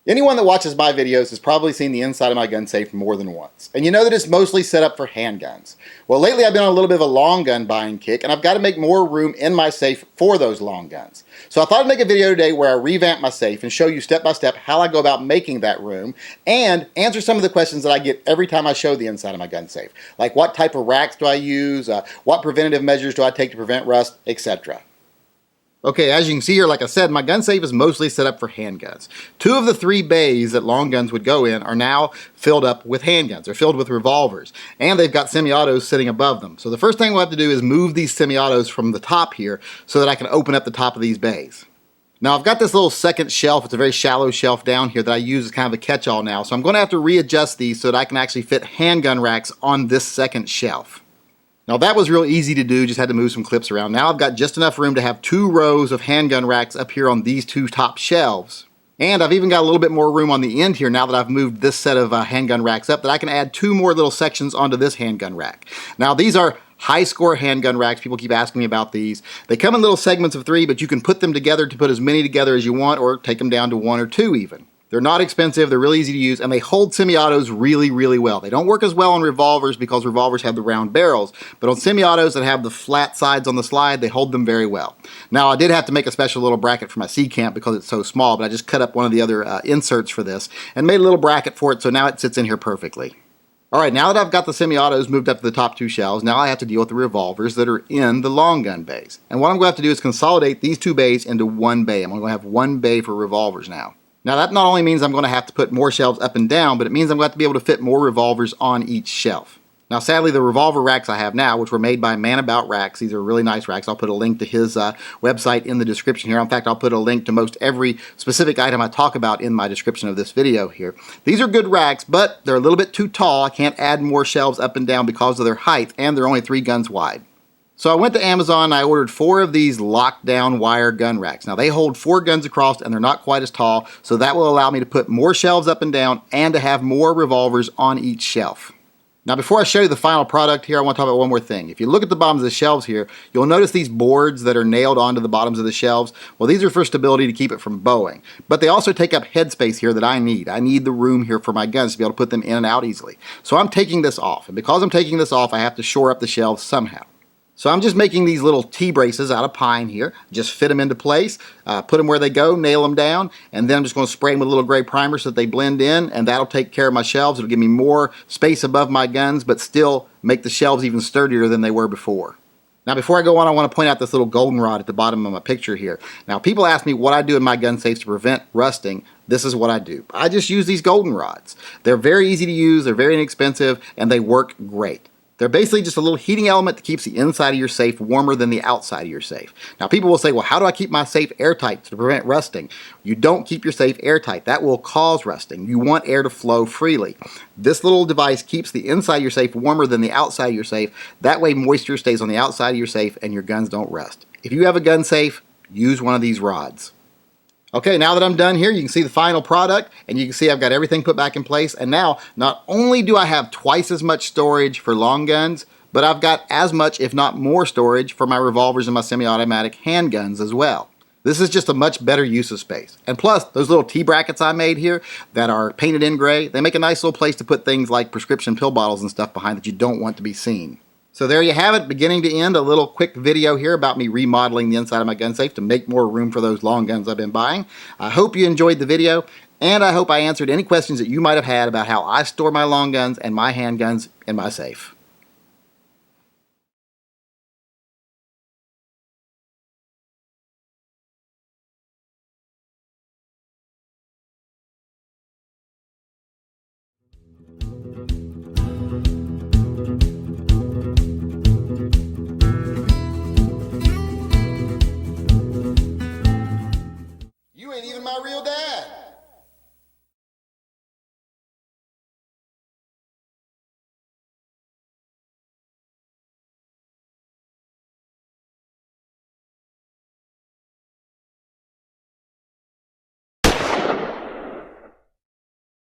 Anyone that watches my videos has probably seen the inside of my gun safe more than once. And you know that it's mostly set up for handguns. Well, lately I've been on a little bit of a long gun buying kick, and I've got to make more room in my safe for those long guns. So I thought I'd make a video today where I revamp my safe and show you step by step how I go about making that room, and answer some of the questions that I get every time I show the inside of my gun safe. Like, what type of racks do I use, what preventative measures do I take to prevent rust, etc. Okay, as you can see here, like I said, my gun safe is mostly set up for handguns. 2 of the 3 bays that long guns would go in are now filled up with handguns. They're filled with revolvers, and they've got semi-autos sitting above them. So the first thing we'll have to do is move these semi-autos from the top here so that I can open up the top of these bays. Now I've got this little second shelf. It's a very shallow shelf down here that I use as kind of a catch-all now. So I'm going to have to readjust these so that I can actually fit handgun racks on this second shelf. Now that was real easy to do, just had to move some clips around. Now I've got just enough room to have 2 rows of handgun racks up here on these 2 top shelves. And I've even got a little bit more room on the end here now that I've moved this set of handgun racks up, that I can add 2 more little sections onto this handgun rack. Now these are Hyskore handgun racks. People keep asking me about these. They come in little segments of 3, but you can put them together to put as many together as you want, or take them down to 1 or 2 even. They're not expensive, they're really easy to use, and they hold semi-autos really, really well. They don't work as well on revolvers because revolvers have the round barrels, but on semi-autos that have the flat sides on the slide, they hold them very well. Now, I did have to make a special little bracket for my C-camp because it's so small, but I just cut up one of the other inserts for this and made a little bracket for it, so now it sits in here perfectly. Alright, now that I've got the semi-autos moved up to the top 2 shelves, now I have to deal with the revolvers that are in the long gun bays. And what I'm going to have to do is consolidate these 2 bays into 1 bay. I'm going to have 1 bay for revolvers now. Now that not only means I'm going to have to put more shelves up and down, but it means I'm going to have to be able to fit more revolvers on each shelf. Now sadly, the revolver racks I have now, which were made by Man About Racks, these are really nice racks. I'll put a link to his website in the description here. In fact, I'll put a link to most every specific item I talk about in my description of this video here. These are good racks, but they're a little bit too tall. I can't add more shelves up and down because of their height, and they're only 3 guns wide. So I went to Amazon and I ordered 4 of these lockdown wire gun racks. Now they hold 4 guns across and they're not quite as tall, so that will allow me to put more shelves up and down and to have more revolvers on each shelf. Now before I show you the final product here, I want to talk about one more thing. If you look at the bottoms of the shelves here, you'll notice these boards that are nailed onto the bottoms of the shelves. Well, these are for stability to keep it from bowing. But they also take up headspace here that I need. I need the room here for my guns to be able to put them in and out easily. So I'm taking this off, and because I'm taking this off, I have to shore up the shelves somehow. So I'm just making these little T-braces out of pine here, just fit them into place, put them where they go, nail them down, and then I'm just going to spray them with a little gray primer so that they blend in, and that'll take care of my shelves. It'll give me more space above my guns, but still make the shelves even sturdier than they were before. Now before I go on, I want to point out this little goldenrod at the bottom of my picture here. Now people ask me what I do in my gun safes to prevent rusting. This is what I do. I just use these goldenrods. They're very easy to use, they're very inexpensive, and they work great. They're basically just a little heating element that keeps the inside of your safe warmer than the outside of your safe. Now people will say, well, how do I keep my safe airtight to prevent rusting? You don't keep your safe airtight. That will cause rusting. You want air to flow freely. This little device keeps the inside of your safe warmer than the outside of your safe. That way moisture stays on the outside of your safe and your guns don't rust. If you have a gun safe, use one of these rods. Okay, now that I'm done here, you can see the final product, and you can see I've got everything put back in place, and now not only do I have twice as much storage for long guns, but I've got as much, if not more, storage for my revolvers and my semi-automatic handguns as well. This is just a much better use of space. And plus, those little T-brackets I made here that are painted in gray, they make a nice little place to put things like prescription pill bottles and stuff behind that you don't want to be seen. So there you have it, beginning to end, a little quick video here about me remodeling the inside of my gun safe to make more room for those long guns I've been buying. I hope you enjoyed the video, and I hope I answered any questions that you might have had about how I store my long guns and my handguns in my safe. You ain't even my real dad.